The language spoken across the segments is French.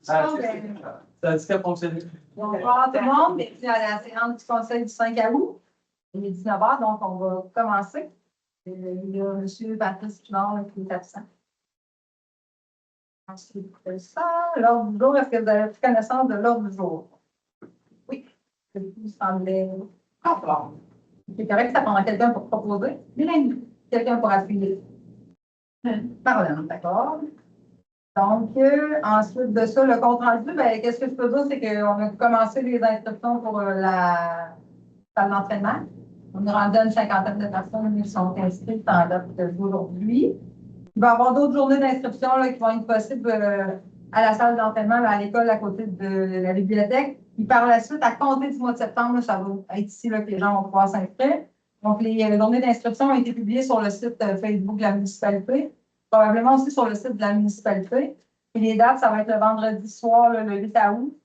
Ça a dit qu'elle fonctionnait. Bonjour tout le monde, bienvenue à la séance du Conseil du 5 août. Il est 19h, donc on va commencer. Il y a M. Patrice Pinard qui est absent. Ensuite, ça, l'ordre du jour, est-ce que vous avez pris connaissance de l'ordre du jour? Oui. Ça vous semblait conforme. C'est correct, ça prendra quelqu'un pour proposer. Quelqu'un pour appuyer. Pardon, d'accord. Donc, ensuite de ça, le compte rendu, ben, qu'est-ce que je peux dire, c'est qu'on a commencé les inscriptions pour la salle d'entraînement. On est rendu à une cinquantaine de personnes qui sont inscrites en date d'aujourd'hui. Il va y avoir d'autres journées d'inscription qui vont être possibles à la salle d'entraînement, à l'école à côté de la bibliothèque. Puis par la suite, à compter du mois de septembre, ça va être ici que les gens vont pouvoir s'inscrire. Donc, les journées d'inscription ont été publiées sur le site Facebook de la municipalité, probablement aussi sur le site de la municipalité. Et les dates, ça va être le vendredi soir, le 8 août,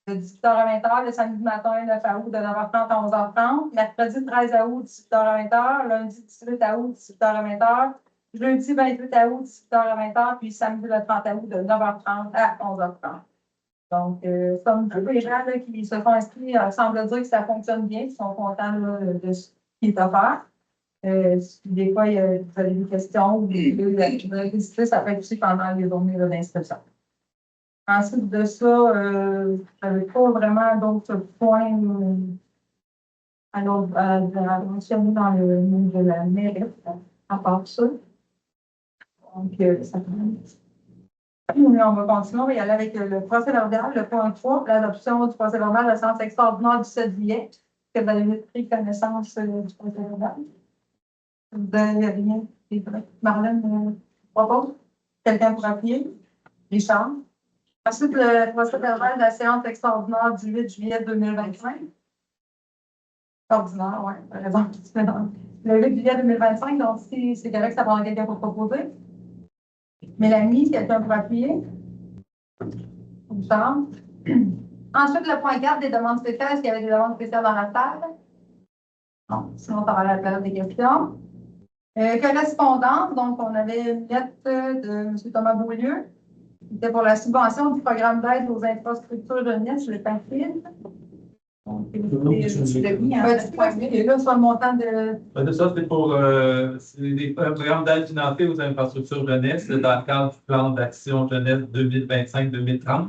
de 18h à 20h, le samedi matin, le 9 août, de 9h30 à 11h30, mercredi 13 août, 18h à 20h, lundi 18 août, 18h à 20h, jeudi 28 août, 18h à 20h, puis samedi le 30 août, de 9h30 à 11h30. Donc, comme tous les gens qui se sont inscrits semblent dire que ça fonctionne bien, ils sont contents de ce qui est offert. Des fois, vous avez des questions ou des visiter, ça peut être aussi pendant les journées d'inscription. Ensuite de ça, je n'avais pas vraiment d'autres points à mentionner dans le monde de la mairie, à part ça. Donc, ça commence. On va continuer, on va y aller avec le procès verbal, le point 3, l'adoption du procès verbal de la séance extraordinaire du 7 juillet. Est-ce que vous avez pris connaissance du procès verbal? Vous n'avez rien? Marlène propose? Quelqu'un pour appuyer? Richard? Ensuite, le procès verbal de la séance extraordinaire du 8 juillet 2025. Ordinaire, oui, par exemple. Le 8 juillet 2025, donc si c'est correct, ça prend quelqu'un pour proposer. Mélanie, quelqu'un pour appuyer? Richard? Ensuite, le point 4 des demandes spéciales. Est-ce qu'il y avait des demandes spéciales dans la salle? Non, sinon, on va à la période des questions. Correspondance, donc on avait une lettre de M. Thomas Beaulieu. C'était pour la subvention du programme d'aide aux infrastructures jeunesse, le PACID. Donc, c'est là sur le montant de. Ça, c'est pour des programmes d'aide financée aux infrastructures jeunesse dans le cadre du plan d'action jeunesse 2025-2030.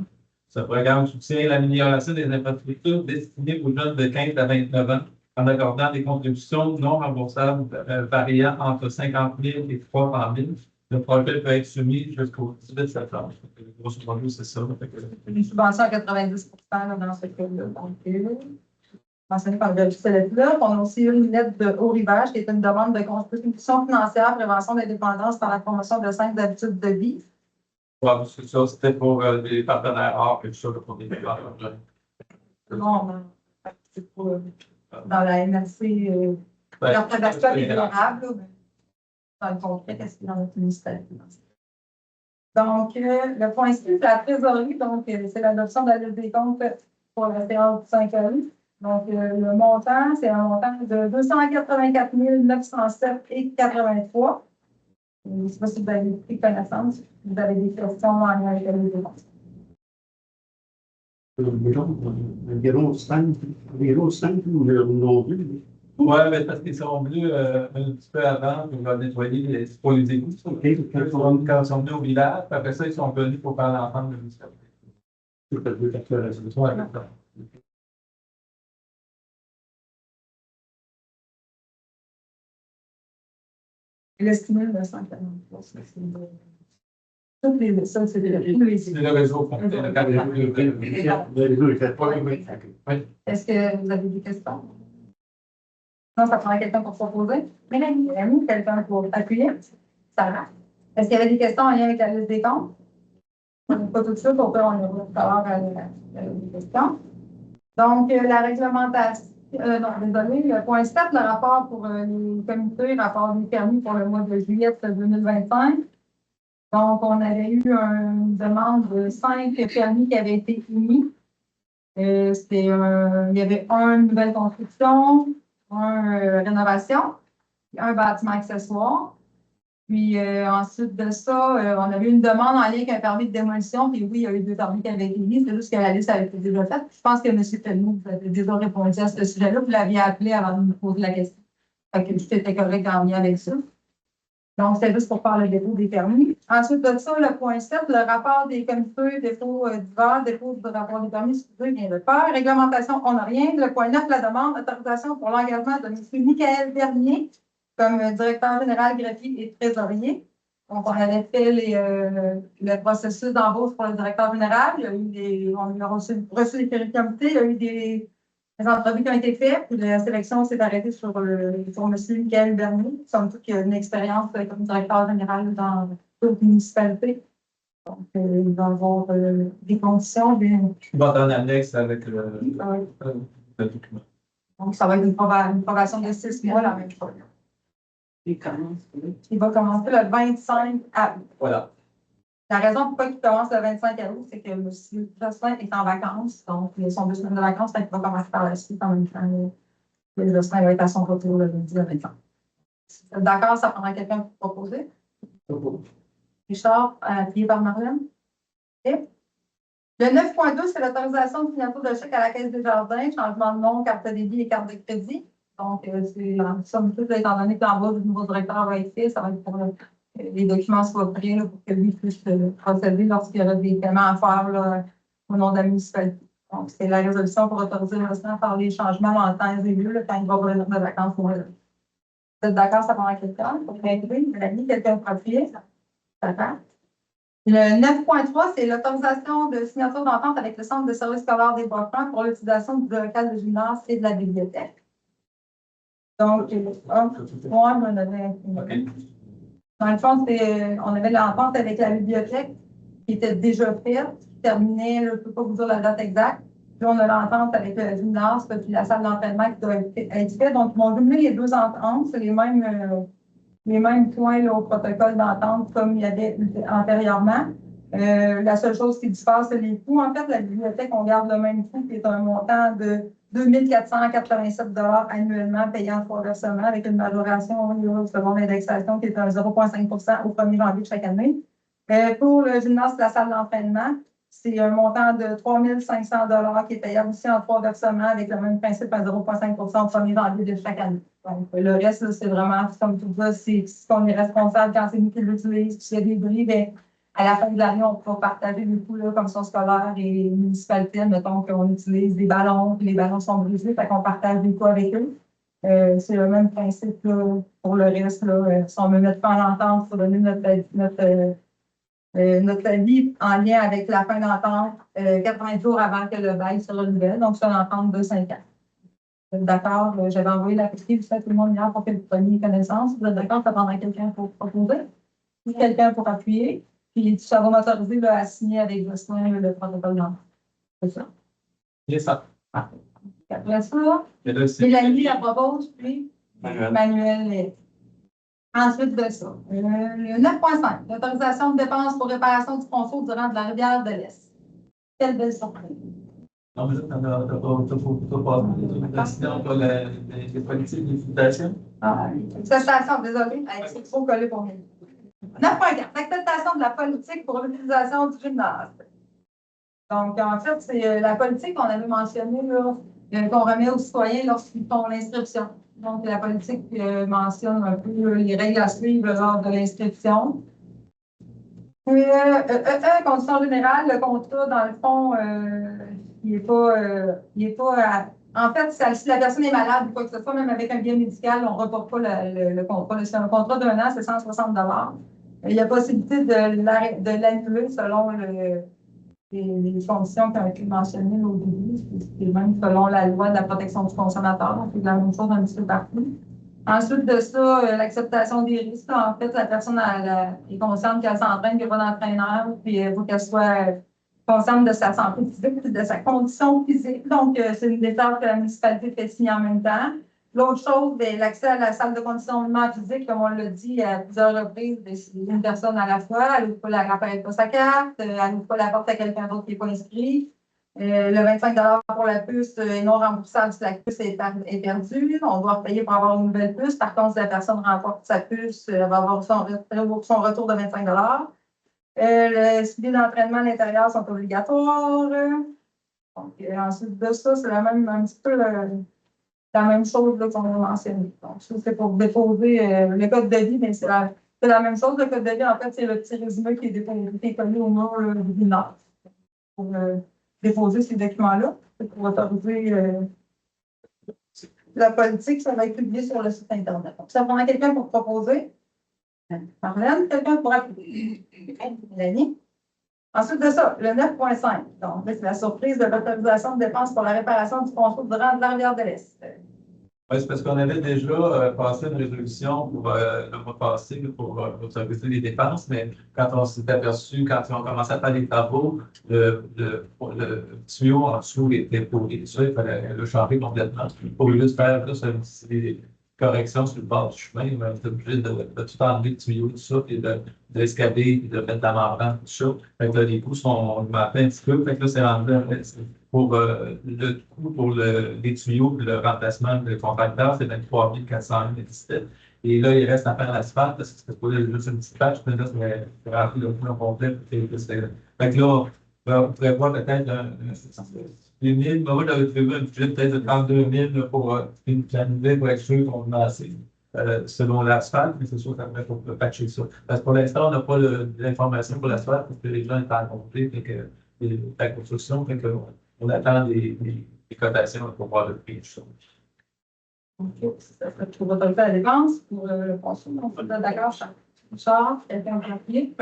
Ce programme soutient l'amélioration des infrastructures destinées aux jeunes de 15 à 29 ans en accordant des contributions non remboursables variant entre 50 000 et 300 000. Le projet peut être soumis jusqu'au 18 septembre. Grosso modo, c'est ça. Une subvention à 90 dans ce cas-là. Donc, mentionné par le là. On a aussi une lettre de Haut Rivage qui est une demande de contribution financière, prévention des dépendances par la promotion de 5 habitudes de vie. Oui, c'est ça, c'était pour des partenaires art et tout ça, pour des dépendances. Non, c'est pour dans la MRC, leur tabac est vulnérable. Dans le concret, qu'est-ce qu'il y a dans notre ministère financier? Donc, le point 6, la trésorerie, donc, c'est l'adoption de la liste des comptes pour la séance du 5 août. Donc, le montant, c'est un montant de 284 907,83. Je ne sais pas si vous avez pris connaissance, si vous avez des questions en lien avec la liste des comptes. Environ 5 non plus. Oui, mais parce qu'ils sont venus un petit peu avant pour nettoyer pour les égouts. Quand ils sont venus au village, après ça, ils sont venus pour faire l'ensemble de l'histoire. L'estimé de 143, c'est toutes les ça, c'est le réseau. Est-ce que vous avez des questions? Non, ça prendrait quelqu'un pour proposer. Mélanie, quelqu'un pour appuyer? Ça va. Est-ce qu'il y avait des questions en lien avec la liste des comptes? Pas tout de suite, on va tout à l'heure les questions. Donc, la réglementation. Non, désolé, le point 7, le rapport pour les comités, rapport des permis pour le mois de juillet 2025. Donc, on avait eu une demande de 5 permis qui avaient été émis. Il y avait une nouvelle construction, une rénovation, un bâtiment accessoire. Puis ensuite de ça, on avait une demande en lien avec un permis de démolition. Puis oui, il y a eu 2 permis qui avaient été mis. C'est juste que la liste avait été déjà faite. Je pense que M. Pelleau, vous avez déjà répondu à ce sujet-là. Vous l'aviez appelé avant de nous poser la question. Fait que tout était correct en lien avec ça. Donc, c'était juste pour faire le dépôt des permis. Ensuite de ça, le point 7, le rapport des comités, dépôt d'hiver, dépôt du rapport des permis, excusez, vient de faire. Réglementation, on n'a rien. Le point 9, la demande, autorisation pour l'engagement de M. Michael Bernier comme directeur général greffier et trésorier. Donc, on avait fait le processus d'embauche pour le directeur général. Il y a eu on a reçu les comités, il y a eu des entrevues qui ont été faites, puis la sélection s'est arrêtée sur M. Michael Bernier, somme toute qui a une expérience comme directeur général dans toute municipalité. Donc, il va y avoir des conditions. Il va être en annexe avec le document. Donc, ça va être une probation de 6 mois, la même chose. Il va commencer le 25 août. Voilà. La raison pourquoi il commence le 25 août, c'est que M. Jocelyn est en vacances. Donc, il a son 2 semaines de vacances, donc il va commencer par la suite en même temps. Le Jocelyn va être à son retour le lundi le 25. D'accord, ça prendra quelqu'un pour proposer. Richard, appuyé par Marlène. Okay. Le 9.2, c'est l'autorisation de signature de chèque à la Caisse des Jardins, changement de nom, carte de débit et carte de crédit. Donc, c'est en somme toute, étant donné que l'envoi du nouveau directeur va être fait, ça va être pour que les documents soient prêts là, pour que lui puisse procéder lorsqu'il y aura des paiements à faire là, au nom de la municipalité. Donc, c'est la résolution pour autoriser le restant à faire les changements en temps et lieu là, quand il va revenir de vacances. Vous êtes d'accord, ça prendra quelqu'un pour réintégrer, Mélanie, quelqu'un pour appuyer? D'accord. Le 9.3, c'est l'autorisation de signature d'entente avec le Centre de services scolaires des Bois-Francs pour l'utilisation du local de gymnase et de la bibliothèque. Donc, moi, j'en avais dans le fond, on avait l'entente avec la bibliothèque qui était déjà faite, qui terminait, je ne peux pas vous dire la date exacte. Puis on a l'entente avec le gymnase puis la salle d'entraînement qui doit être faite. Donc, ils vont jumeler les 2 ententes, c'est les mêmes points là, au protocole d'entente comme il y avait antérieurement. La seule chose qui diffère, c'est les coûts. En fait, la bibliothèque, on garde le même coût, qui est un montant de 2 487 annuellement payé en 3 versements avec une majoration selon l'indexation qui est à 0,5 au 1er janvier de chaque année. Pour le gymnase de la salle d'entraînement, c'est un montant de 3 500 qui est payable aussi en 3 versements avec le même principe à 0,5 au 1er janvier de chaque année. Donc, le reste, c'est vraiment, comme tout ça, c'est ce qu'on est responsable quand c'est nous qui l'utilisons. S'il y a des bris, bien, à la fin de l'année, on pourra partager du coup, là, commission scolaire et municipalité, mettons qu'on utilise des ballons, puis les ballons sont brisés, fait qu'on partage des coups avec eux. C'est le même principe là, pour le reste. Là, si on veut mettre fin à l'entente, il faut donner notre avis en lien avec la fin d'entente 80 jours avant que le bail se renouvelle. Donc, c'est une entente de 5 ans. Vous êtes d'accord? J'avais envoyé la petite, tout le monde hier pour que vous preniez connaissance. Vous êtes d'accord? Ça prendra quelqu'un pour proposer, quelqu'un pour appuyer. Puis ça va m'autoriser à signer avec Jocelyn le protocole d'entente. C'est ça. C'est ça. Après ça, Mélanie la propose, puis Manuel. Ensuite de ça, le 9.5, l'autorisation de dépenses pour réparation du ponceau durant de la rivière de l'Est. Quelle belle surprise. Non, mais ça, tu n'as pas l'autorisation pour les politiques d'utilisation. Acceptation, désolé, c'est trop collé pour moi. 9.4, l'acceptation de la politique pour l'utilisation du gymnase. Donc, en fait, c'est la politique qu'on avait mentionnée, qu'on remet aux citoyens lorsqu'ils font l'inscription. Donc, la politique mentionne un peu les règles à suivre lors de l'inscription. Condition générale, le contrat, dans le fond, il n'est pas en fait, si la personne est malade ou quoi que ce soit, même avec un bien médical, on ne reporte pas le contrat. C'est un contrat d'1 an, c'est 160 $. Il y a possibilité de l'annuler selon les conditions qui ont été mentionnées au début. C'est même selon la loi de la protection du consommateur. Donc, c'est la même chose un petit peu partout. Ensuite de ça, l'acceptation des risques. En fait, la personne est consciente qu'elle s'entraîne, qu'elle n'est pas d'entraîneur, puis il faut qu'elle soit consciente de sa santé physique et de sa condition physique. Donc, c'est une démarche que la municipalité fait signer en même temps. L'autre chose, l'accès à la salle de conditionnement physique, comme on l'a dit à plusieurs reprises, c'est une personne à la fois. Elle n'ouvre pas la rappelle pas sa carte, elle n'ouvre pas la porte à quelqu'un d'autre qui n'est pas inscrit. Le 25 pour la puce est non remboursable si la puce est perdue. On doit payer pour avoir une nouvelle puce. Par contre, si la personne remporte sa puce, elle va avoir son retour de 25 Le suivi d'entraînement à l'intérieur sont obligatoires. Donc, ensuite de ça, c'est un petit peu la même chose qu'on a mentionné. Donc, ça, c'est pour déposer le code de vie, mais c'est la même chose. Le code de vie, en fait, c'est le petit résumé qui est déposé, qui est collé au mur du binaire pour déposer ces documents-là. Pour autoriser la politique, ça va être publié sur le site Internet. Donc, ça prendra quelqu'un pour proposer. Marlène, quelqu'un pour appuyer. Mélanie. Ensuite de ça, le 9.5. Donc, c'est la surprise de l'autorisation de dépenses pour la réparation du pont de la rivière de l'Est. Oui, c'est parce qu'on avait déjà passé une résolution pour le mois passé pour autoriser les dépenses, mais quand on s'est aperçu, quand on commençait à faire les travaux, le tuyau en dessous était pourri. Ça, il fallait le changer complètement. Pour juste faire là, des corrections sur le bord du chemin, on était obligé de tout enlever le tuyau, tout ça, puis d'escaler, puis de mettre de la membrane, tout ça. Fait que là, les coûts sont augmentés un petit peu. Fait que là, c'est rendu pour le coût pour les tuyaux et le remplacement de contracteur, c'est 23 417. Et là, il reste à faire l'asphalte, parce que c'était pas juste une petite patch, mais là, c'est rempli le coût complet. Fait que là, on pourrait voir peut-être des 1000, moi, j'avais prévu un budget peut-être de 32 000 pour planifier, pour être sûr qu'on a assez. Selon l'asphalte, mais c'est sûr qu'après, il faut patcher ça. Parce que pour l'instant, on n'a pas l'information pour l'asphalte, parce que les gens étaient en complet, fait que la construction, fait que on attend des cotations pour voir le prix de ça. OK. Ça serait pour autoriser la dépense, pour le consomme. On peut être d'accord, Charles, quelqu'un pour appuyer.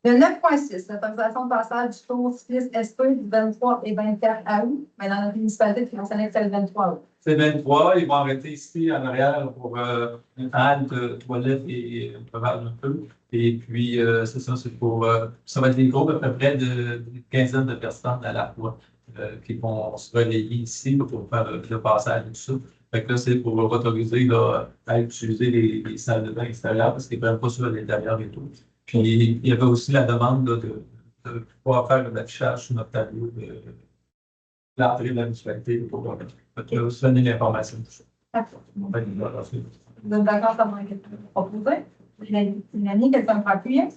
Le 9.6, l'autorisation de passage du tour cycliste SP du 23 et 24 août, mais dans notre municipalité, qui mentionnait que c'est le 23 août. C'est 23, ils vont arrêter ici en arrière pour une halte, toilette et probable un peu. Et puis, c'est ça, c'est pour. Ça va être des groupes à peu près d'une quinzaine de personnes à la fois qui vont se relayer ici pour faire le passage et tout ça. Fait que là, c'est pour autoriser là, à utiliser les salles de bain extérieures parce qu'ils ne prennent pas sur l'intérieur et tout. Puis, il y avait aussi la demande là, de pouvoir faire l'affichage sur notre tableau de l'entrée de la municipalité pour se donner l'information. D'accord. Vous êtes d'accord, ça va être proposé. Mélanie, quelqu'un pour appuyer?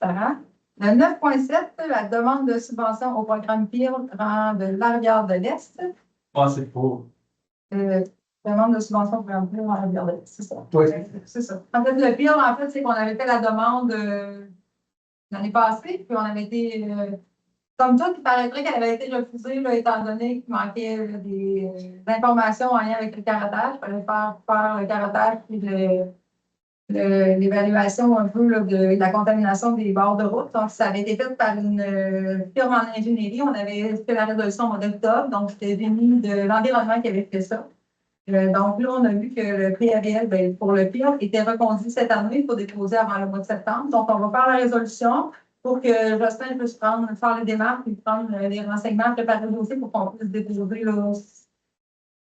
Sarah. Le 9.7, la demande de subvention au programme PIR de la rivière de l'Est. C'est pour. Demande de subvention au programme PIR dans la rivière de l'Est, c'est ça? Oui. C'est ça. En fait, le PIR, en fait, c'est qu'on avait fait la demande l'année passée, puis on avait été. Comme tout, il paraîtrait qu'elle avait été refusée, là, étant donné qu'il manquait des informations en lien avec le carottage. Il fallait faire le carottage puis l'évaluation un peu là, de la contamination des bords de route. Donc, ça avait été fait par une firme en ingénierie. On avait fait la résolution au mois d'octobre. Donc, c'était Rémi de l'environnement qui avait fait ça. Donc, là, on a vu que le PRL, pour le PIR, était reconduit cette année. Il faut déposer avant le mois de septembre. Donc, on va faire la résolution pour que Jocelyn puisse faire les démarches et prendre les renseignements, préparer le dossier pour qu'on puisse déposer là,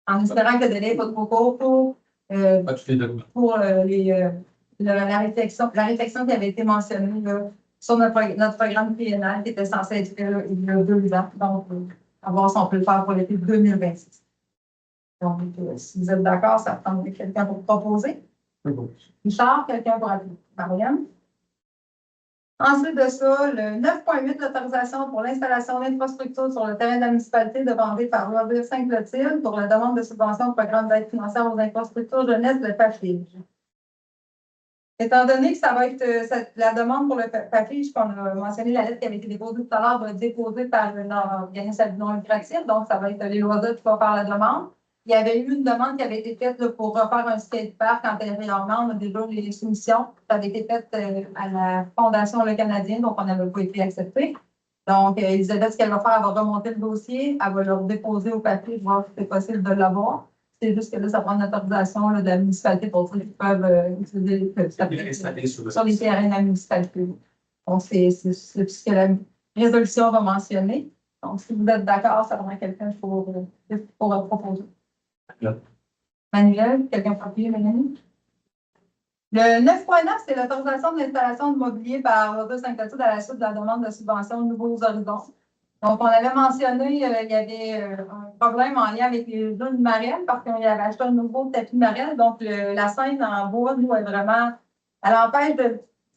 en espérant que le délai n'est pas trop court pour la réflexion qui avait été mentionnée là, sur notre programme PNL qui était censé être fait là, il y a 2 ans. Donc, à voir si on peut le faire pour l'été 2026. Donc, si vous êtes d'accord, ça prend quelqu'un pour proposer. Richard, quelqu'un pour appuyer. Marianne. Ensuite de ça, le 9.8, l'autorisation pour l'installation d'infrastructures sur le terrain de la municipalité demandée par Loisir Sainte-Clotilde pour la demande de subvention au programme d'aide financière aux infrastructures jeunesse, le PAFIGE. Étant donné que ça va être la demande pour le PAFIGE, qu'on a mentionné, la lettre qui avait été déposée tout à l'heure, va être déposée par un organisme non lucratif, donc ça va être les loisirs qui vont faire la demande. Il y avait eu une demande qui avait été faite là, pour refaire un skatepark antérieurement. On a déjà les soumissions. Ça avait été fait à la Fondation Le Canadien, donc on n'avait pas été accepté. Donc, Elisabeth, ce qu'elle va faire, elle va remonter le dossier, elle va le déposer au papier, voir si c'est possible de l'avoir. C'est juste que là, ça prend une autorisation là, de la municipalité pour dire qu'ils peuvent utiliser sur les terrains de la municipalité. Donc, c'est ce que la résolution va mentionner. Donc, si vous êtes d'accord, ça prend quelqu'un pour proposer. Manuel, quelqu'un pour appuyer, Mélanie? Le 9.9, c'est l'autorisation de l'installation de mobilier par Loisir Sainte-Clotilde à la suite de la demande de subvention de Nouveaux Horizons. Donc, on avait mentionné, il y avait un problème en lien avec les dunes marraines parce qu'on avait acheté un nouveau tapis marraine. Donc, la scène en bois, nous, est vraiment, elle empêche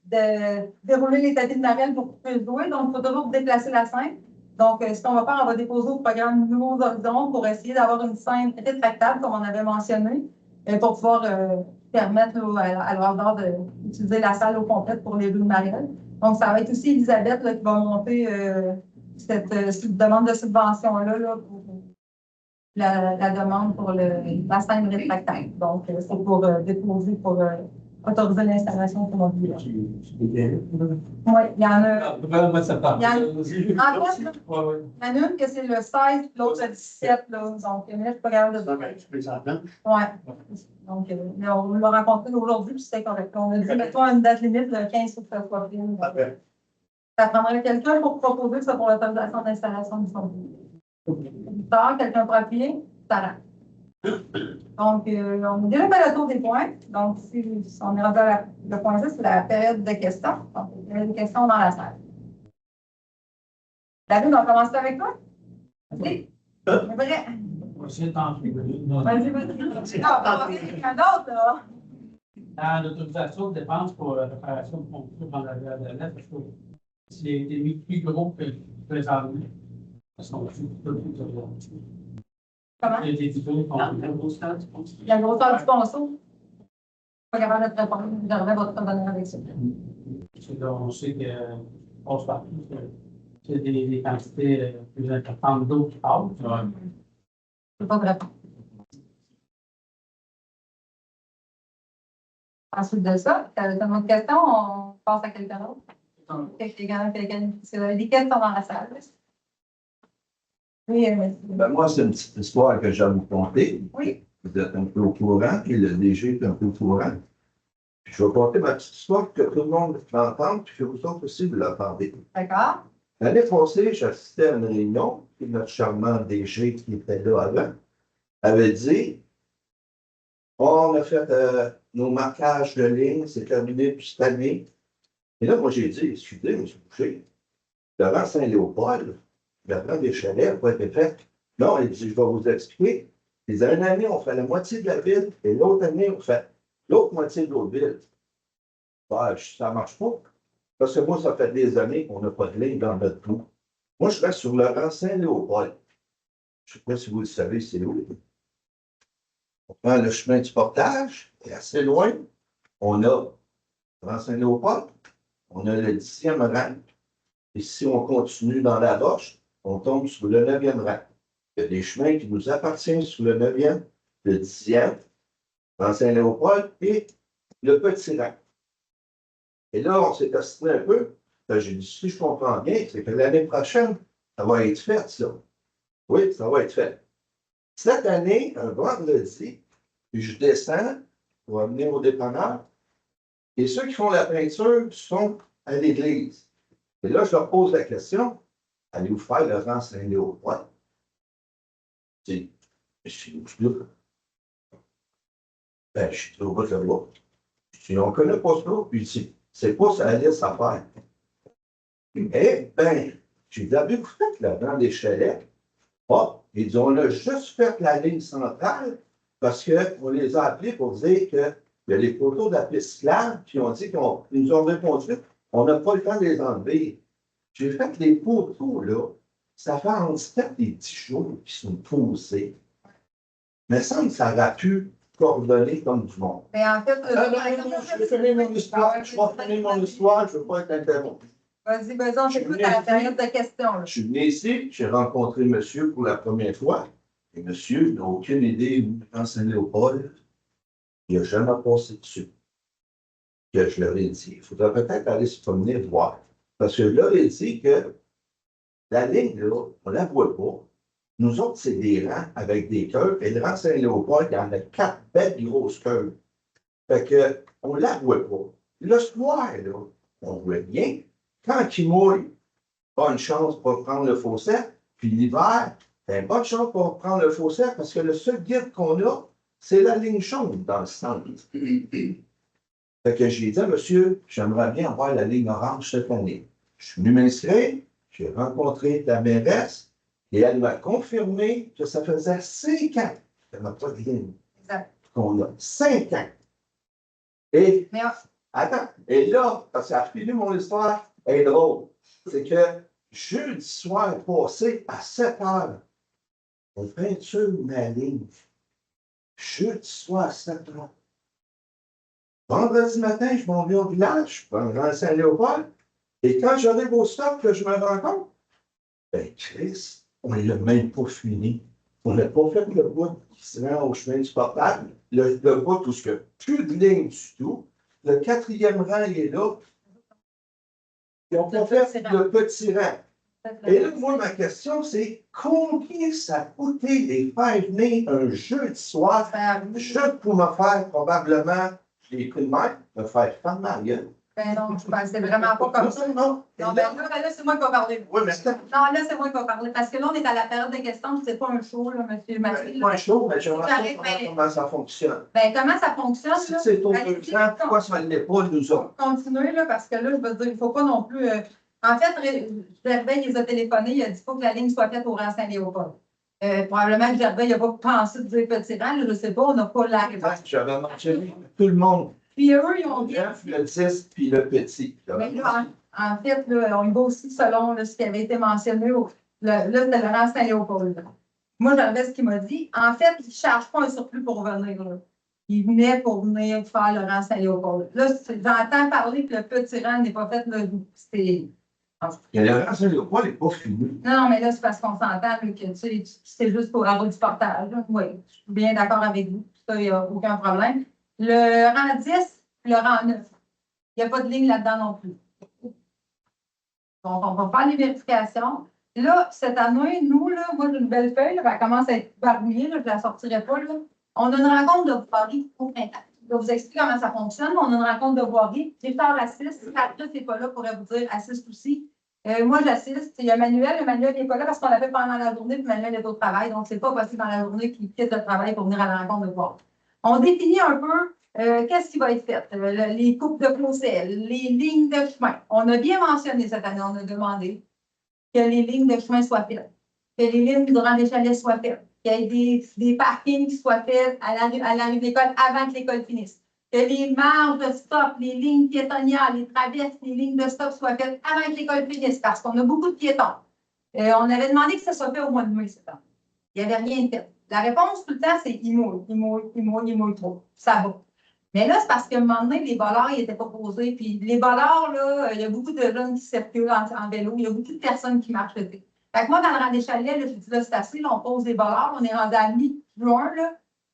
de dérouler les tapis de marraine pour qu'ils puissent jouer. Donc, il faut toujours déplacer la scène. Donc, ce qu'on va faire, on va déposer au programme Nouveaux Horizons pour essayer d'avoir une scène rétractable, comme on avait mentionné, pour pouvoir permettre à l'hasard d'utiliser la salle au complet pour les dunes marraines. Donc, ça va être aussi Elisabeth là, qui va monter cette demande de subvention-là là, pour la demande pour la scène rétractable. Donc, c'est pour déposer, pour autoriser l'installation automobile. Oui, il y en a. Il y en a. En fait, il y en a une que c'est le 16, l'autre le 17. Là, donc, je ne suis pas capable de dire. Oui. Donc, mais on l'a rencontré aujourd'hui, puis c'était correct. On a dit, mettons une date limite, le 15 pour que ça soit bien. Ça prendrait quelqu'un pour proposer ça pour l'autorisation d'installation du son. Quelqu'un pour appuyer, ça rentre. Donc, on a déjà fait le tour des points. Donc, si on est rendu à le point 6, c'est la période de questions. Donc, il y a des questions dans la salle. David, on commence avec toi? Vas-y. C'est vrai. Vas-y, vas-y. Non, on va voir quelqu'un d'autre, là. Dans l'autorisation de dépenses pour la préparation de concours dans la lettre, parce que c'est des plus gros que présentement. Parce qu'on va faire Comment? il y a des diplômes qu'on La grosseur du ponceau. Pas capable de te répondre. Je donnerai votre coordonnée avec ça. On sait qu'on se parle tous. C'est des quantités plus importantes d'eau qui partent. Je ne peux pas te répondre. Ensuite de ça, tu as une autre question, on passe à quelqu'un d'autre. Si vous avez des questions dans la salle. Oui, merci. Ben, moi, c'est une petite histoire que j'aime vous conter. Oui. Vous êtes un peu au courant, puis le DG est un peu au courant. Puis je vais conter ma petite histoire que tout le monde l'entende, puis que vous autres aussi, vous l'entendez. D'accord. L'année passée, j'assistais à une réunion, puis notre charmant DG qui était là avant avait dit on a fait nos marquages de ligne, c'est terminé pour cette année. Et là, moi, j'ai dit excusez, M. Boucher, devant Saint-Léopold, devant des chalets n'a pas été fait. Non, il dit je vais vous expliquer. Il dit une année, on fait la moitié de la ville, et l'autre année, on fait l'autre moitié de l'autre ville. Ben, ça ne marche pas. Parce que moi, ça fait des années qu'on n'a pas de ligne dans notre bout. Moi, je reste sur le rang Saint-Léopold. Je ne sais pas si vous le savez, c'est où. On prend le chemin du portage, et assez loin, on a le rang Saint-Léopold, on a le 10e rang. Et si on continue dans la roche, on tombe sur le 9e rang. Il y a des chemins qui nous appartiennent sur le 9e, le 10e, rang Saint-Léopold et le petit rang. Et là, on s'est assis un peu. J'ai dit, si je comprends bien, c'est que l'année prochaine, ça va être fait, ça. Oui, ça va être fait. Cette année, un vendredi, je descends pour amener au dépanneur. Et ceux qui font la peinture sont à l'église. Et là, je leur pose la question, allez-vous faire le rang Saint-Léopold? Je suis là. Ben, je suis au bout de là. Je dis, on ne connaît pas ça. Puis, c'est pas ça la liste à faire. Eh bien, j'ai dit, avez-vous fait le rang des chalets? Ah, ils dit, on a juste fait la ligne centrale parce qu'on les a appelés pour dire qu'il y a les photos de la piste cyclable, puis on dit qu'ils nous ont répondu, on n'a pas le temps de les enlever. J'ai fait les photos, là, ça fait en 7 et 10 jours qui sont posés. Mais ça aurait pu coordonner comme du monde. Mais en fait, je vais finir mon histoire. Je vais finir mon histoire, je ne veux pas être interrompu. Vas-y, on t'écoute à la période de questions. Là. Je suis venu ici, j'ai rencontré monsieur pour la première fois. Et monsieur n'a aucune idée où dans Saint-Léopold, il n'a jamais passé dessus. Que je leur ai dit, il faudrait peut-être aller se promener voir. Parce que je leur ai dit que la ligne, là, on ne la voit pas. Nous autres, c'est des rangs avec des cœurs. Et le rang Saint-Léopold, il y en a 4 belles grosses cœurs. Fait que, on ne la voit pas. Le soir, là, on voit bien. Quand il mouille, bonne chance pour prendre le faussaire. Puis l'hiver, ben, bonne chance pour prendre le faussaire parce que le seul guide qu'on a, c'est la ligne jaune dans le centre. Fait que j'ai dit à monsieur, j'aimerais bien avoir la ligne orange cette année. Je suis venu m'inscrire, J'ai rencontré la mairesse et elle m'a confirmé que ça faisait 5 ans qu'elle n'a pas de ligne. Exact. Qu'on a 5 ans. Et, Mais, attends, et là, parce qu'elle a fini mon histoire, elle est drôle. C'est que jeudi soir passé à 7 heures, on peinture ma ligne. Jeudi soir à 7 heures. Vendredi matin, je m'en vais au village, je prends le Saint-Léopold, et quand j'arrive au stop, là, je me rends compte, ben Chris, on ne l'a même pas fini. On n'a pas fait le bout qui se rend au chemin du portable, le bout où il n'y a plus de ligne du tout. Le 4e rang, il est là. Ils n'ont pas fait le petit rang. Et là, moi, ma question, c'est combien ça a coûté les faire venir un jeudi soir, juste pour me faire probablement les coups de main, me faire faire ma gueule. Ben non, je pensais vraiment pas comme ça. Non, Non, ben là, c'est moi qui vais parler. oui, mais c'est Non, là, c'est moi qui vais parler. Parce que là, on est à la période des questions, c'est pas un show, là, M. Massy. pas chaud, mais je ne comment ça fonctionne. Ben, comment ça fonctionne? Si là? c'est au Ben, 2 ans, pourquoi ça ne l'est pas, nous autres? Continuer, là, parce que là, je veux dire, il ne faut pas non plus. En fait, Gervais, il les a téléphonés, il a dit qu'il faut que la ligne soit faite au rang Saint-Léopold. Probablement que Gervais, il n'a pas pensé de dire petit rang, là, je ne sais pas, on n'a pas la réponse. J'avais mentionné tout le monde. Puis eux, ils ont dit. Le 10 puis le petit. Mais là, en fait, là, on y va aussi selon là, ce qui avait été mentionné. Là, c'était le rang Saint-Léopold. Moi, Gervais, ce qu'il m'a dit, en fait, il ne charge pas un surplus pour venir. Là. Il venait pour venir faire le rang Saint-Léopold. Là, j'entends parler que le petit rang n'est pas fait. C'est. Le rang Saint-Léopold n'est pas fini. Non, mais là, c'est parce qu'on s'entend là, que c'est juste pour la route du portage. Là. Oui, je suis bien d'accord avec vous. Ça, il n'y a aucun problème. Le rang 10, le rang 9. Il n'y a pas de ligne là-dedans non plus. Donc, on va faire les vérifications. Là, cette année, nous, là, moi, j'ai une belle feuille, là, elle commence à être barbouillée, là, je ne la sortirai pas. Là. On a une rencontre de voirie au printemps. Je vais vous expliquer comment ça fonctionne. On a une rencontre de voirie. Richard assiste. Patrice n'est pas là, pourrait vous dire assiste aussi. Moi, j'assiste. Il y a Manuel. Le Manuel n'est pas là parce qu'on l'a fait pendant la journée, puis Manuel est au travail. Donc, ce n'est pas possible dans la journée qu'il quitte le travail pour venir à la rencontre de voirie. On définit un peu qu'est-ce qui va être fait. Les coupes de procès, les lignes de chemin. On a bien mentionné cette année, on a demandé que les lignes de chemin soient faites, que les lignes durant les chalets soient faites, qu'il y ait des parkings qui soient faits à l'arrivée de l'école avant que l'école finisse, que les marges de stop, les lignes piétonnières, les traverses, les lignes de stop soient faites avant que l'école finisse parce qu'on a beaucoup de piétons. On avait demandé que ça soit fait au mois de mai, cette année. Il n'y avait rien de fait. La réponse tout le temps, c'est il mouille trop. Ça va. Mais là, c'est parce qu'à un moment donné, les bollards n'étaient pas posés. Puis les bollards, là, il y a beaucoup de jeunes qui circulent en vélo. Il y a beaucoup de personnes qui marchent l'été. Fait que moi, dans le rang des chalets, là, je dis là, c'est assez, là, on pose des bollards. On est rendu à mi-juin,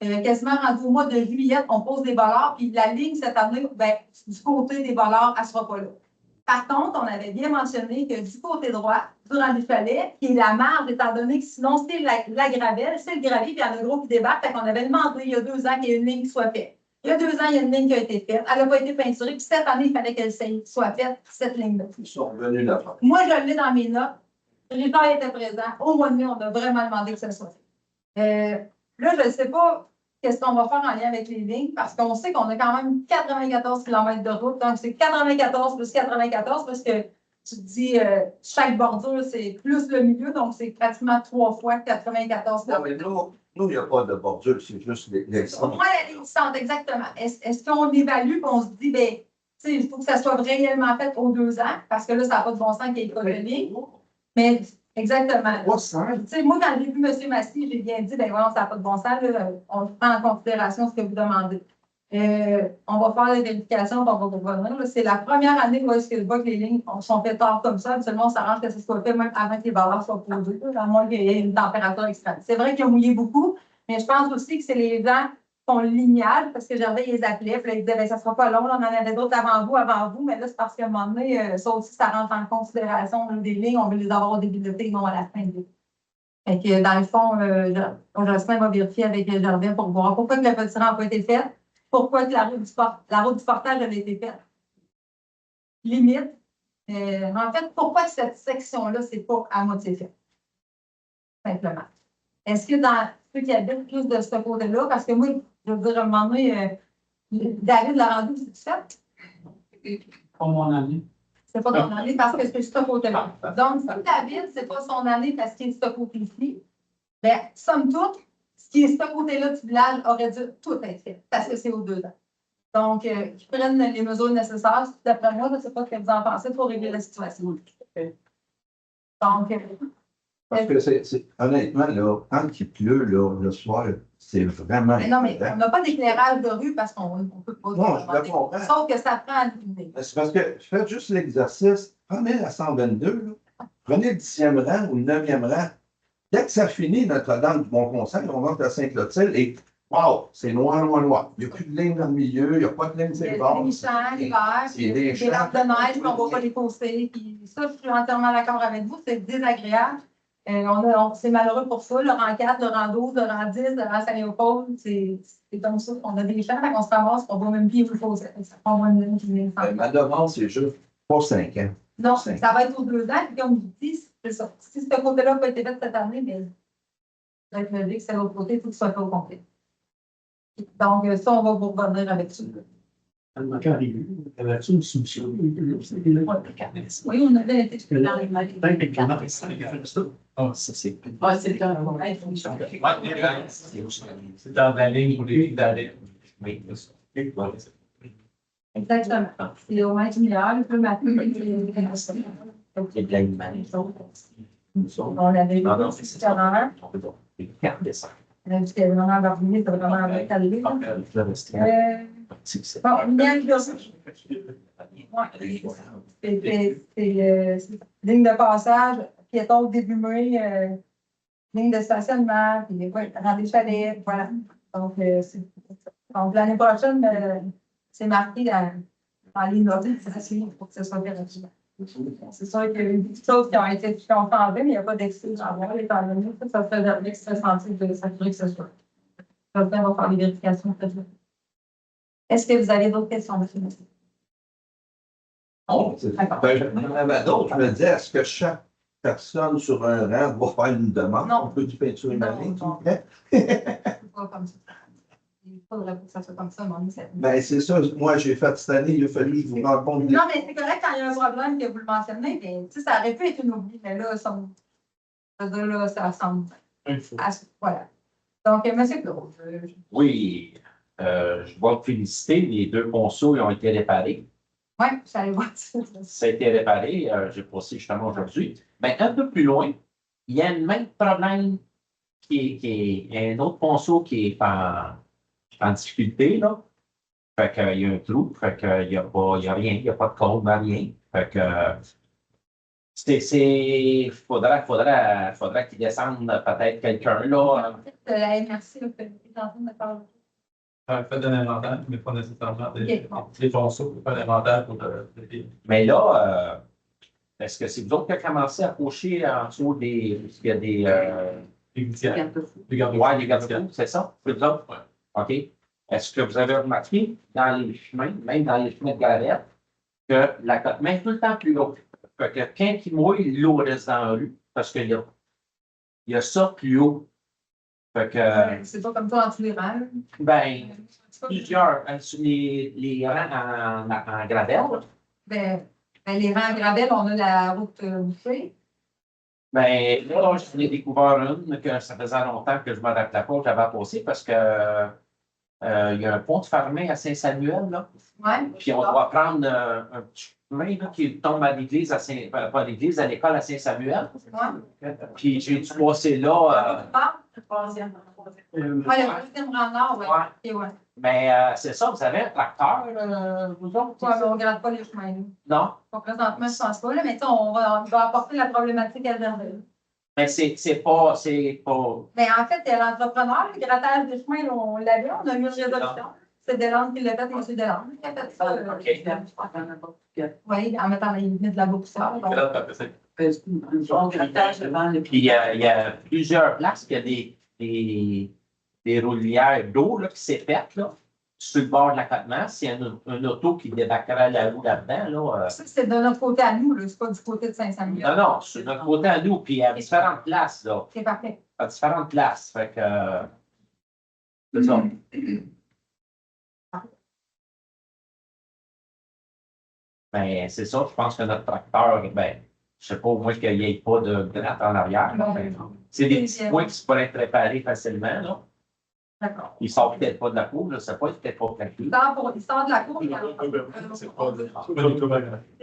quasiment rendu au mois de juillet, on pose des bollards. Puis la ligne, cette année, ben, du côté des bollards, elle ne sera pas là. Par contre, on avait bien mentionné que du côté droit, durant les chalets, qui est la marge, étant donné que sinon, c'est la gravelle, c'est le gravier, puis il y en a un gros qui débarque. Fait qu'on avait demandé il y a 2 ans qu'il y ait une ligne qui soit faite. Il y a 2 ans, il y a une ligne qui a été faite. Elle n'a pas été peinturée. Puis cette année, il fallait qu'elle soit faite, cette ligne-là. Ils sont revenus là. Moi, je l'ai dans mes notes. Richard était présent. Au mois de mai, on a vraiment demandé que ça soit fait. Là, je ne sais pas qu'est-ce qu'on va faire en lien avec les lignes, parce qu'on sait qu'on a quand même 94 km de route. Donc, c'est 94 plus 94, parce que tu te dis, chaque bordure, c'est plus le milieu, donc c'est pratiquement 3 fois 94 km. Non, mais nous, il n'y a pas de bordure, c'est juste les centres. Moi, la ligne centre, exactement. Est-ce qu'on évalue et on se dit, bien, il faut que ça soit réellement fait aux 2 ans, parce que là, ça n'a pas de bon sens qu'il n'y ait pas de ligne. Mais exactement. Moi, quand j'ai vu M. Massy, j'ai bien dit, ben voilà, ça n'a pas de bon sens, là, on prend en considération ce que vous demandez. On va faire les vérifications, puis on va vous revenir. C'est la première année où est-ce que je vois que les lignes sont faites tard comme ça. Seulement, on s'arrange que ce soit fait même avant que les valeurs soient posées, à moins qu'il y ait une température extrême. C'est vrai qu'il a mouillé beaucoup, mais je pense aussi que c'est les gens qui font le lignage, parce que Gervais, ils les appelait, puis là, ils disaient, ben, ça ne sera pas long, là, on en avait d'autres avant vous, mais là, c'est parce qu'à un moment donné, ça aussi, ça rentre en considération là, des lignes, on veut les avoir au début de l'été, non à la fin de l'été. Fait que, dans le fond, Jocelyn va vérifier avec Gervais pour voir pourquoi que le petit rang n'a pas été fait, pourquoi que la route du portage avait été faite. Limite. En fait, pourquoi cette section-là, c'est pas à moitié fait? Simplement. Est-ce que dans ceux qui habitent plus de ce côté-là, parce que moi, je veux dire, à un moment donné, David l'a rendu, c'est fait? Pas mon ami. C'est pas ton année parce que c'est ce côté-là. Donc, si ta ville, c'est pas son année parce qu'il est ce côté-ci, bien, somme toute, ce qui est ce côté-là du village aurait dû tout être fait parce que c'est aux 2 ans. Donc, qu'ils prennent les mesures nécessaires. D'après moi, je ne sais pas ce que vous en pensez pour régler la situation. Donc, Parce que honnêtement, là, quand il pleut, là, le soir, c'est vraiment. mais non, mais on n'a pas d'éclairage de rue parce qu'on ne peut pas. Non, je le comprends. Sauf que ça prend à illuminer. C'est parce que faites juste l'exercice, prenez la 122, là, prenez le 10e rang ou le 9e rang. Dès que ça finit, Notre-Dame du Bon Conseil, on rentre à Saint-Clotilde et wow, c'est noir, noir, noir. Il n'y a plus de ligne dans le milieu, il n'y a pas de ligne Il y sur a le bord. des champs, l'hiver, Il y a des des lampes de neige, puis on ne va pas les poster. Puis ça, je suis entièrement d'accord avec vous, c'est désagréable. C'est malheureux pour ça. Le rang 4, le rang 12, le rang 10, le rang Saint-Léopold, c'est comme ça. On a des champs, on se ramasse, on ne va même plus vous poser. Ça prend moins de ligne qui vient de Ma demande, c'est juste pour 5 ans. Non, ça va être aux 2 ans. Puis comme je vous dis, c'est ça. Si ce côté-là n'a pas été fait cette année, mais ça va être le dit que c'est l'autre côté, il faut que ce soit fait au complet. Donc, ça, on va vous revenir avec ça. Avait-tu une solution? Oui, on avait été dans les maladies. Ah, ça, c'est. Ah, c'est un C'est dans la ligne pour les d'aller. Oui, exactement. C'est au moins 1 milliard, le peu matin. On avait eu un questionnaire. C'était vraiment varié, c'était vraiment récalé. Bon, miel de c'est ligne de passage, piéton débumé, ligne de stationnement, puis dans des chalets, voilà. Donc, l'année prochaine, c'est marqué dans les notes pour que ce soit vérifié. C'est sûr qu'il y a eu des choses qui ont été enlevées, mais il n'y a pas d'excès à avoir, étant donné que ça fait de l'extrait sensible de s'assurer que ce soit. On va faire les vérifications. Est-ce que vous avez d'autres questions, M. le ministre? Non, j'en avais d'autres. Je me disais, est-ce que chaque personne sur un rang va faire une demande? Non. On peut du peinturer ma ligne, s'il vous plaît? Pas comme ça. Il faudrait que ça soit comme ça, mon Ben, c'est ça. Moi, j'ai fait cette année, il a fallu que je vous rencontre. Non, mais c'est correct quand il y a un problème que vous le mentionnez, mais ça aurait pu être une oubli, mais là, ça ressemble. Voilà. Donc, M. Claude. Oui, je dois te féliciter. Les 2 ponceaux ils ont été réparés. Oui, j'allais voir ça. Ça a été réparé, j'ai passé justement aujourd'hui. Mais un peu plus loin, il y a le même problème qui est un autre ponceau qui est en difficulté, là. Fait qu'il y a un trou, fait qu'il n'y a rien, il n'y a pas de cône, rien. Fait que faudrait qu'il descende peut-être quelqu'un, là. La MRC, là, est en train de parler. Faites un inventaire, mais pas nécessairement des ponceaux, pas d'inventaire pour le pays. Mais là, est-ce que c'est vous autres qui avez commencé à pocher en dessous des. Il y a des. Les gouttières. Les garde-fous. Ouais, les garde-fous, c'est ça? C'est vous autres? Ouais. OK. Est-ce que vous avez remarqué dans les chemins, même dans les chemins de gravette, que la cote main est tout le temps plus haute? Fait que quand il mouille, l'eau reste dans la rue parce qu'il y a ça plus haut. Fait que. C'est pas comme ça dans tous les rangs. Ben, plusieurs. Les rangs en gravelle. Ben, les rangs à Gravel, on a la route bouchée. Ben, là, j'en ai découvert une que ça faisait longtemps que je ne me rappelais pas que j'avais passé parce que il y a un pont de Farmé à Saint-Samuel, là. Ouais. Puis on doit prendre un petit chemin là, qui tombe à l'église, pas à l'église, à l'école à Saint-Samuel. Ouais. Puis j'ai dû passer là. Le troisième rang nord, oui. Ouais. Ouais. Mais c'est ça, vous avez un tracteur, vous autres? Ouais, mais on ne regarde pas les chemins. Nous. Non? Pas présentement, je ne pense pas, là, mais on va apporter la problématique à Verdun. Mais c'est pas. Mais en fait, l'entrepreneur, le grattage des chemins, on l'avait, on a eu une résolution. C'est Delande qui l'a fait, M. Delande qui a fait ça. Oui, en mettant les limites de la boussole. Puis il y a plusieurs places qu'il y a des roulières d'eau là, qui s'épatent là, sur le bord de l'accotement. C'est un auto qui débarquerait la roue là-dedans. Là, Ça, c'est de notre côté à nous, c'est pas du côté de Saint-Samuel. Non, c'est de notre côté à nous, puis à différentes places. Là. C'est parfait. À différentes places. Fait que. C'est ça. Ben, c'est ça, je pense que notre tracteur, ben, je sais pas, au moins qu'il n'y ait pas de gratte en arrière, là, mais c'est des petits points qui pourraient être réparés facilement, là. D'accord. Il sort peut-être pas de la cour, je ne sais pas, il n'est peut-être pas plaqué. Il sort de la cour, c'est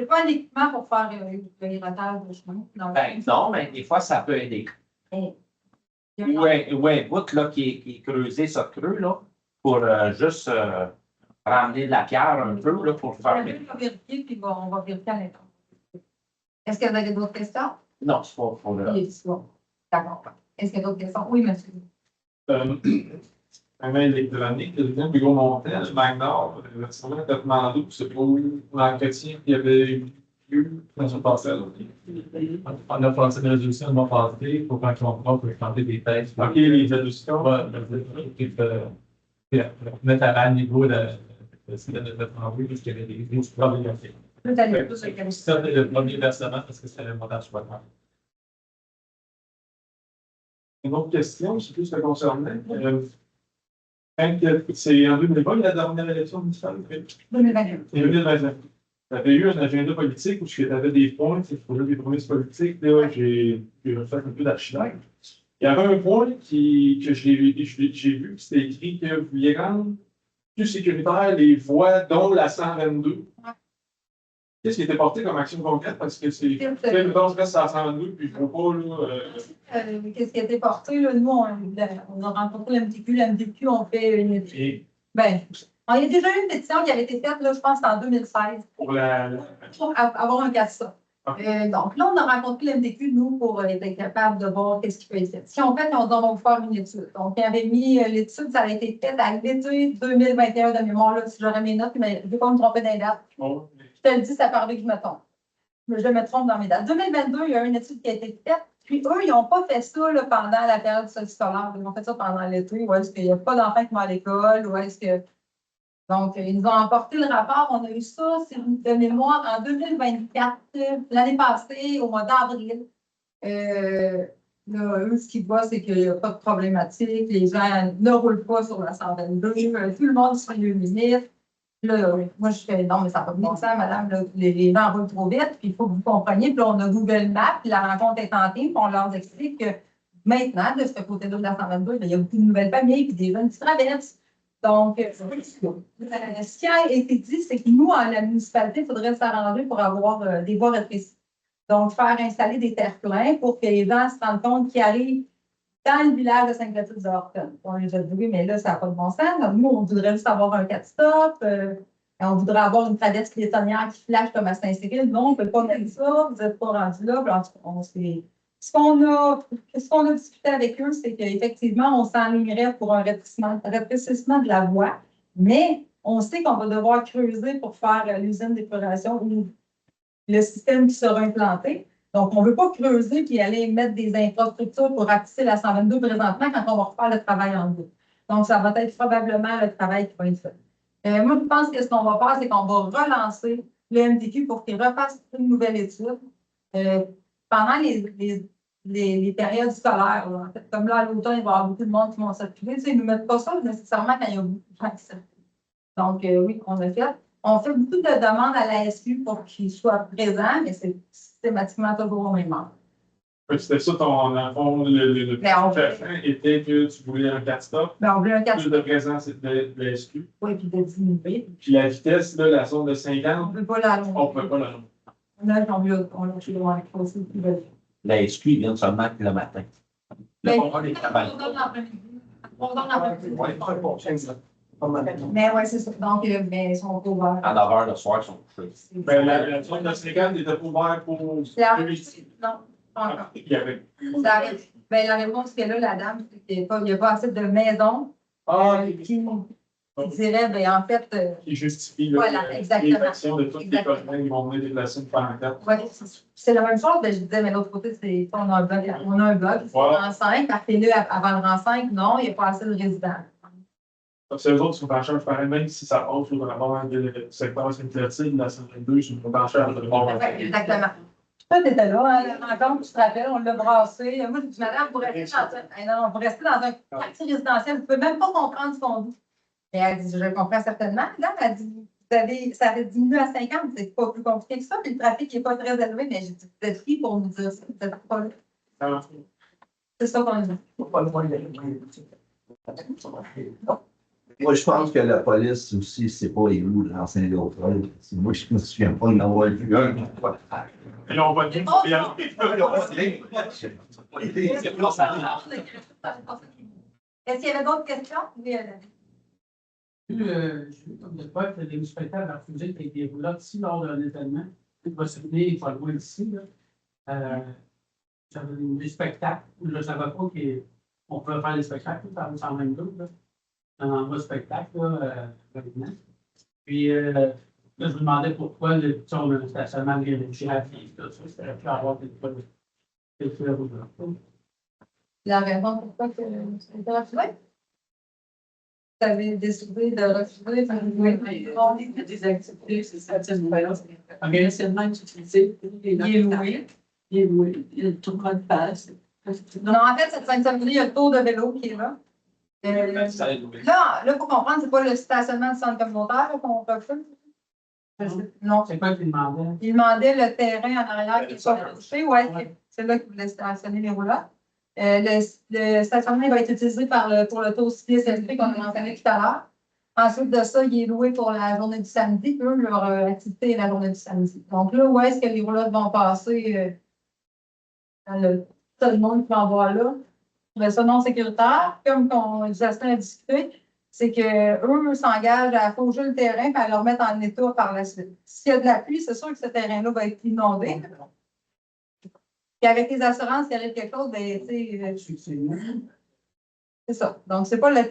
pas un équipement pour faire le grattage de chemin. Ben, non, mais des fois, ça peut aider. Ou un bout là, qui est creusé, ça creux, là, pour juste ramener de la pierre un peu, là, pour faire. On va vérifier, puis on va vérifier à l'intérieur. Est-ce que vous avez d'autres questions? Non, c'est pas pour le. D'accord. Est-ce qu'il y a d'autres questions? Oui, monsieur. Un mail électronique, le deuxième plus gros montant, le Magnor, le versement de demandé pour ce pour l'entretien qu'il y avait eu dans son passé. On a passé une résolution le mois passé pour quand on pour tenter des tests. OK, les additions. Mettre à niveau de travaux, parce qu'il y avait des problèmes. Vous allez tous avec Ça, c'est le premier versement parce que c'est le montant sur Une autre question, c'est plus le concernant. C'est en 2020, la dernière élection municipale. 2021. Et 2021. Tu avais eu un agenda politique où tu avais des points, tu faisais des promesses politiques. Là, j'ai refait un peu d'archivage. Il y avait un point que j'ai vu, c'était écrit que vous vouliez rendre plus sécuritaire les voies, dont la 122. Qu'est-ce qui était porté comme action concrète? Parce que c'est. Je reste à 122, puis il ne faut pas, là. Qu'est-ce qui a été porté? Là, nous, on a rencontré l'MTQ. L'MTQ, on fait une étude. Ben, il y a déjà eu une pétition qui avait été faite, là, je pense, en 2016. Pour avoir un cas de ça. Donc là, on a rencontré l'MTQ, nous, pour être capable de voir qu'est-ce qui peut être fait. Ce qu'ils ont fait, on va vous faire une étude. Donc, ils avaient mis l'étude, ça a été faite à l'été 2021 de mémoire, là, si j'aurais mes notes, mais je ne vais pas me tromper dans les dates. Bon. Je te le dis, ça parlait que je me trompe. Je me trompe dans mes dates. 2022, il y a une étude qui a été faite. Puis eux, ils n'ont pas fait ça là, pendant la période scolaire. Ils ont fait ça pendant l'été. Ou est-ce qu'il n'y a pas d'enfants qui vont à l'école? Ou est-ce que. Donc, ils nous ont emporté le rapport. On a eu ça, c'est de mémoire, en 2024, l'année passée, au mois d'avril. Là, eux, ce qu'ils voient, c'est qu'il n'y a pas de problématique. Les gens ne roulent pas sur la 122. Tout le monde suit le ministre. Là, moi, je fais non, mais ça n'a pas de bon sens, madame. Là, les gens roulent trop vite, puis il faut que vous compreniez. Puis là, on a Google Maps, puis la rencontre est tentée, puis on leur explique que maintenant, de ce côté-là de la 122, il y a beaucoup de nouvelles familles, puis des jeunes qui traversent. Donc, ce qui a été dit, c'est que nous, à la municipalité, il faudrait s'arranger pour avoir des voies rétrécies. Donc, faire installer des terre-pleins pour que les gens se rendent compte qu'ils arrivent dans le village de Sainte-Clotilde-de-Horton. On les a dit, mais là, ça n'a pas de bon sens. Donc, nous, on voudrait juste avoir un 4-stop. On voudrait avoir une traverse piétonnière qui flash comme à Saint-Cyril. Non, on ne peut pas mettre ça. Vous n'êtes pas rendu là. Ce qu'on a discuté avec eux, c'est qu'effectivement, on s'enlignerait pour un rétrécissement de la voie, mais on sait qu'on va devoir creuser pour faire l'usine d'épuration ou le système qui sera implanté. Donc, on ne veut pas creuser puis aller mettre des infrastructures pour ratisser la 122 présentement quand on va refaire le travail en deux. Donc, ça va être probablement le travail qui va être fait. Moi, je pense que ce qu'on va faire, c'est qu'on va relancer le MTQ pour qu'il refasse une nouvelle étude pendant les périodes scolaires. Là. En fait, comme là, à l'automne, il va y avoir beaucoup de monde qui vont circuler. Tu sais, ils ne nous mettent pas ça nécessairement quand il y a beaucoup de gens qui circulent. Donc, oui, on a fait. On fait beaucoup de demandes à la SQ pour qu'ils soient présents, mais c'est systématiquement toujours au même moment. C'était ça ton enfant, le prochain était que tu voulais un 4-stop. On voulait un 4-stop. Plus de présence de la SQ. Oui, puis de diminuer. Puis la vitesse, là, la zone de 50. On ne peut pas l'allonger. On ne peut pas l'allonger. On l'a chez loin aussi. La SQ, ils viennent seulement le matin. Mais on va les travailler. On donne l'après-midi. Mais oui, c'est ça. Donc, mais ils sont ouverts. À 9 h le soir, ils sont couchés. Ben, la zone de 50 n'était pas ouverte pour. Non, pas encore. Il y avait. Ben, la réponse que là, la dame, c'est qu'il n'y a pas assez de maisons qui dirait, ben, en fait. Qui justifie voilà, exactement. les actions de tous les collègues qui vont venir déplacer une pancarte. Oui, c'est la même chose. Ben, je disais, mais l'autre côté, c'est on a un bloc, Voilà. rang 5, parce que là, avant le rang 5, non, il n'y a pas assez de résidents. Donc, c'est eux autres qui sont en charge, pareil, même si ça passe sur le bord du secteur Sainte-Clotilde, la 122, ils sont en charge de le bord. Exactement. Toi, tu étais là, hein, la rencontre, tu te rappelles, on l'a brassé. Moi, je dis, madame, vous restez dans un quartier résidentiel, vous ne pouvez même pas comprendre ce qu'on dit. Et elle dit, je le comprends certainement. Là, elle dit, ça avait diminué à 50, c'est pas plus compliqué que ça, puis le trafic n'est pas très élevé, mais j'ai dit, vous êtes qui pour nous dire ça? Vous êtes pas là. C'est ça qu'on dit. Moi, je pense que la police aussi, c'est pas les loups dans Saint-Léopold. Moi, je me souviens pas d'en avoir vu un. Et là, on va dire. Est-ce qu'il y avait d'autres questions? Oui, Comme de quoi, les spectacles refusés qui étaient là ici lors d'un événement. Il va se tenir pas loin d'ici. J'avais des spectacles où je ne savais pas qu'on pouvait faire des spectacles en même temps. Un endroit de spectacle, maintenant. Puis, là, je me demandais pourquoi le stationnement des rapides, tout ça, c'était pu avoir des la raison pourquoi ça a été refusé? Vous avez décidé de refuser? On fait des activités, c'est ça, c'est une valence. Anciennement utilisé. Il est loué. Il est loué. Il y a le tour de passe. Non, en fait, cette fin de semaine, il y a le tour de vélo qui est là. Là, il faut comprendre, c'est pas le stationnement du centre communautaire qu'on refuse. Non. C'est quoi qu'il demandait? Il demandait le terrain en arrière qui est pas touché. Ouais, c'est là qu'il voulait stationner les roulottes. Le stationnement va être utilisé pour le tour cycliste électrique qu'on a mentionné tout à l'heure. Ensuite de ça, il est loué pour la journée du samedi. Eux, leur activité est la journée du samedi. Donc là, où est-ce que les roulottes vont passer? Tout le monde qui va en voir là. Je trouvais ça non sécuritaire. Comme Justin a discuté, c'est qu'eux s'engagent à faucher le terrain et à le remettre en état par la suite. S'il y a de la pluie, c'est sûr que ce terrain-là va être inondé. Puis avec les assurances, il y arrive quelque chose, ben, c'est ça. Donc, c'est pas le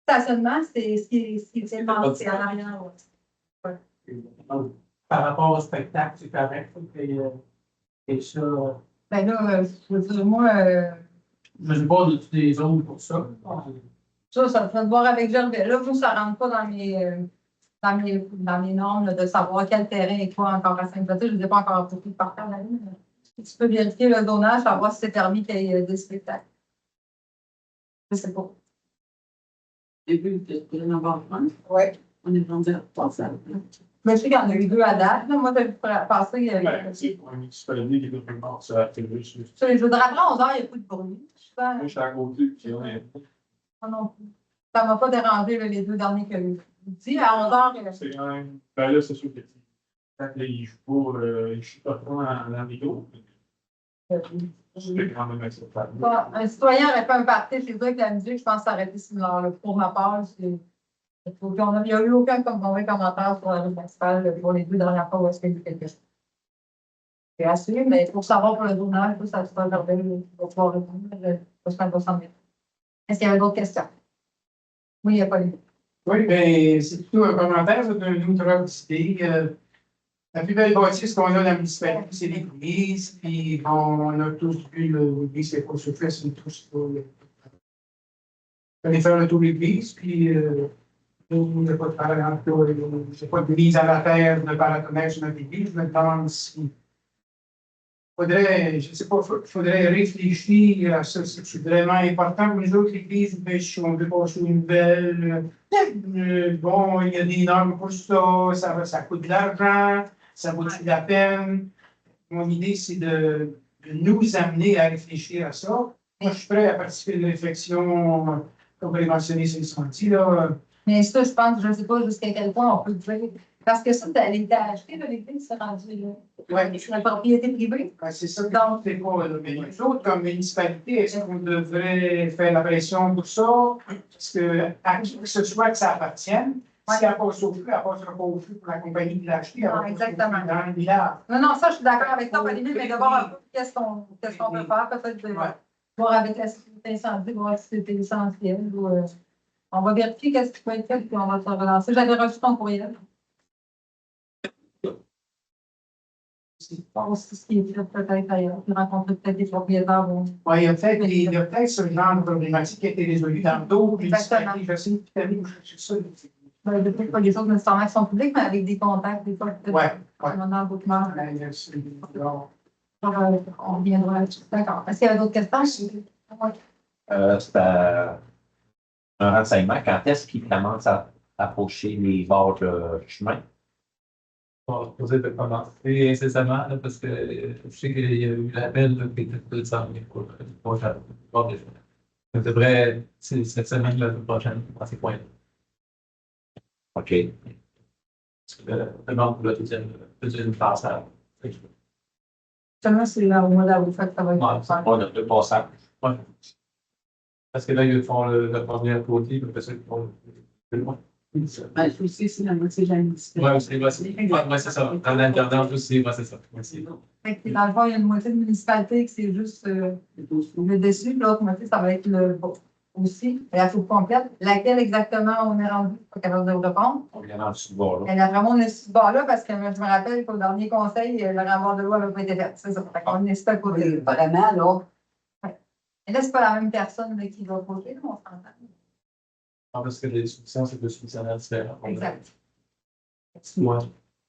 stationnement, c'est ce qui est demandé, c'est en arrière. Ouais. Par rapport au spectacle, c'est correct. Et ça. Ben là, je veux dire, moi. Je ne sais pas de toutes les zones pour ça. Ça va se voir avec Gervais. Là, vous, ça ne rentre pas dans mes normes là, de savoir quel terrain est quoi encore à Saint-Clotilde. Je ne les ai pas encore appris par terre la ligne. Tu peux vérifier le donnage, savoir si c'est permis qu'il y ait des spectacles. Je ne sais pas. Début de novembre. Oui. On est rendu à 300. Mais je sais qu'il y en a eu 2 à date. Là. Moi, je vais passer. C'est pour une municipalité qui est un peu mort sur la télé. Sur les jeux de rappeler à 11h, il n'y a plus de bruit. Moi, je suis à côté, puis on est. Non plus. Ça ne m'a pas dérangé là, les 2 derniers que j'ai dit. À 11h, C'est quand même. Ben là, c'est sûr que quand ils ne jouent pas trop dans les groupes. Je vais quand même acceptable. un citoyen aurait fait un party chez eux avec la musique, je pense que ça aurait été similaire. Là. Pour ma part, il n'y a eu aucun mauvais commentaire sur la rue principale pour les 2 dernières fois où est-ce qu'il y a eu quelque chose. C'est à suivre, mais pour savoir pour le journal, ça se passe vers il va pouvoir répondre. Parce qu'on va s'en mettre. Est-ce qu'il y avait d'autres questions? Oui, il n'y a pas eu. Oui, bien, c'est plutôt un commentaire d'une autre idée. La plus belle bâtisse qu'on a dans la municipalité, c'est l'église. Puis on a tous vu l'église, c'est pour se faire, c'est tous pour aller faire le tour de l'église. Puis il n'y a pas de parlant, je n'ai pas de mise à la terre de paratonnerre sur notre église. Je me demande si. Je ne sais pas, il faudrait réfléchir à ça. C'est vraiment important pour nous autres, l'Église, mais si on veut passer une nouvelle, bon, il y a des normes pour ça, ça coûte de l'argent, ça vaut-tu la peine? Mon idée, c'est de nous amener à réfléchir à ça. Moi, je suis prêt à participer de réflexion, comme vous l'avez mentionné sur les sentiers, là. Mais ça, je pense, je ne sais pas jusqu'à quel point on peut dire. Parce que ça, elle était achetée, l'église, c'est rendu là. Oui. C'est une propriété privée. C'est ça qu'on fait pas. Mais nous autres, comme municipalité, est-ce qu'on devrait faire la pression pour ça? Parce que, à qui que ce soit que ça appartienne, si elle passe au flux, elle passera pas au flux pour la compagnie qui l'a acheté. Exactement. Dans le village. Non, ça, je suis d'accord avec toi, Valérie, mais de voir un peu qu'est-ce qu'on peut faire, peut-être de voir avec la sécurité incendie, voir si c'était essentiel. On va vérifier qu'est-ce qui peut être fait, puis on va se relancer. J'avais reçu ton courriel. Je pense que ce qui est fait peut-être ailleurs, puis rencontrer peut-être des propriétaires. Oui, il y a peut-être ce genre de problématique qui a été résolu dans d'autres municipalités. Je sais que tu avais cherché ça. Peut-être pas des choses nécessairement qui sont publiques, mais avec des contacts, des fois, peut-être. Oui. On reviendra là-dessus. D'accord. Est-ce qu'il y a d'autres questions? C'est un renseignement. Quand est-ce qu'il commence à approcher les bords de chemin. On va proposer de commencer incessamment, là, parce que je sais qu'il y a eu l'appel là, qui était de 200 000 pour le prochain. On devrait, c'est cette semaine, la semaine prochaine, dans ces points-là. OK. Parce que la demande pour la deuxième phase. Seulement, c'est là au mois d'avril, fait que ça va être. Ouais, On a deux passages. Ouais. Parce que là, ils font le premier côté, puis après ça, ils font plus loin. Ben, aussi, c'est la moitié de la municipalité. Ouais, c'est ça. Dans l'intendance aussi, ouais, c'est ça. Merci. Fait que dans le fond, il y a une moitié de municipalité qui c'est juste le dessus, puis l'autre moitié, ça va être le bas aussi, la soupe complète. Laquelle exactement on est rendu, pas capable de vous répondre. On vient dans le sous-bord, là. Elle a vraiment, on est sur ce bord-là parce que je me rappelle qu'au dernier conseil, le renvoi de loi n'avait pas été fait. C'est ça. Fait qu'on est à côté. Vraiment, là. Et là, c'est pas la même personne là, qui va voter, là, on s'entend. Parce que les soutiens, c'est deux soutiens différents. Exact. Ouais.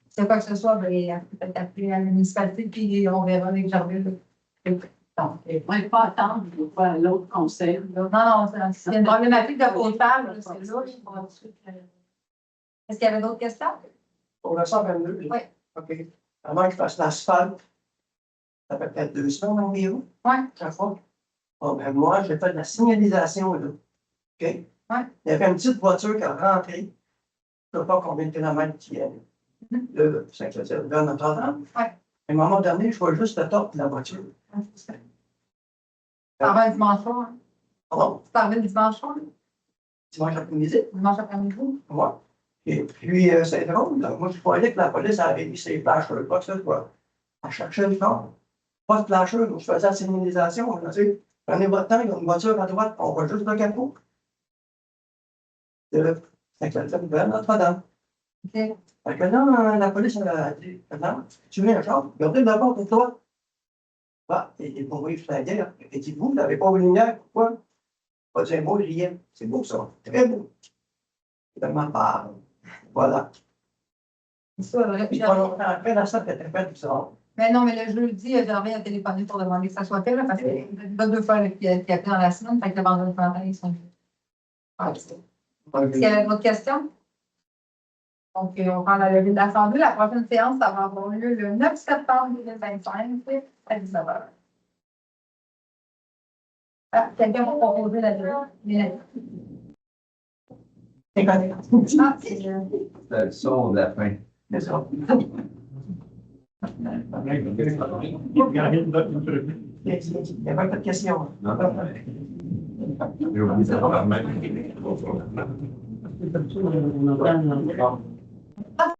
C'est quoi que ce soit, ben, peut-être appeler à la municipalité, puis on verra avec Gervais. Donc, On ne pas attendre pour faire l'autre conseil. Là. non, c'est une problématique de potable, là, c'est là. Est-ce qu'il y avait d'autres questions? Pour le 122? Oui. OK. Avant que je fasse l'asphalte, ça fait peut-être 2 semaines environ. Oui. Ça fois. Bon, ben moi, j'ai fait de la signalisation, là. OK? Ouais. Il y avait une petite voiture qui est rentrée. Je ne sais pas combien de kilomètres qui est. Le 5 vers Notre-Dame. Ouais. À un moment donné, je vois juste le top de la voiture. Tu parlais le dimanche soir. Pardon? Tu parlais le dimanche soir. Dimanche après-midi. Dimanche après-midi. Ouais. Et puis, c'est drôle, là. Moi, je croyais que la police avait mis ses flashers, pas que ça soit. Elle cherchait le corps. Pas de flashers, donc je faisais la signalisation. Je disais, prenez votre temps, il y a une voiture à droite, on voit juste le capot. C'est que ça vers Notre-Dame. OK. Fait que là, la police a dit, attends, tu mets un char, gardez d'abord pour toi. Ah, et pour moi, je suis à la guerre. Et dit, vous n'avez pas vos lumières, pourquoi? Pas un mot, rien. C'est beau, ça. Très beau. C'est tellement pas. Voilà. C'est ça, vrai. Puis pas longtemps après, la salle était faite, ça. Mais non, mais le jeudi, Gervais a téléphoné pour demander que ça soit fait, là, parce qu'il y a 2 fois qu'il a appelé dans la semaine, fait que le vendredi matin, ils sont venus. Est-ce qu'il y avait d'autres questions? Donc, on prend la levée de l'Assemblée. La prochaine séance, ça va avoir lieu le 9 septembre 2025 à 19h. Ah, quelqu'un va proposer la levée? C'est correct. Ah, c'est C'est le son de la fin. C'est ça. Il n'y a pas de questions. J'ai oublié de faire la main. On entend,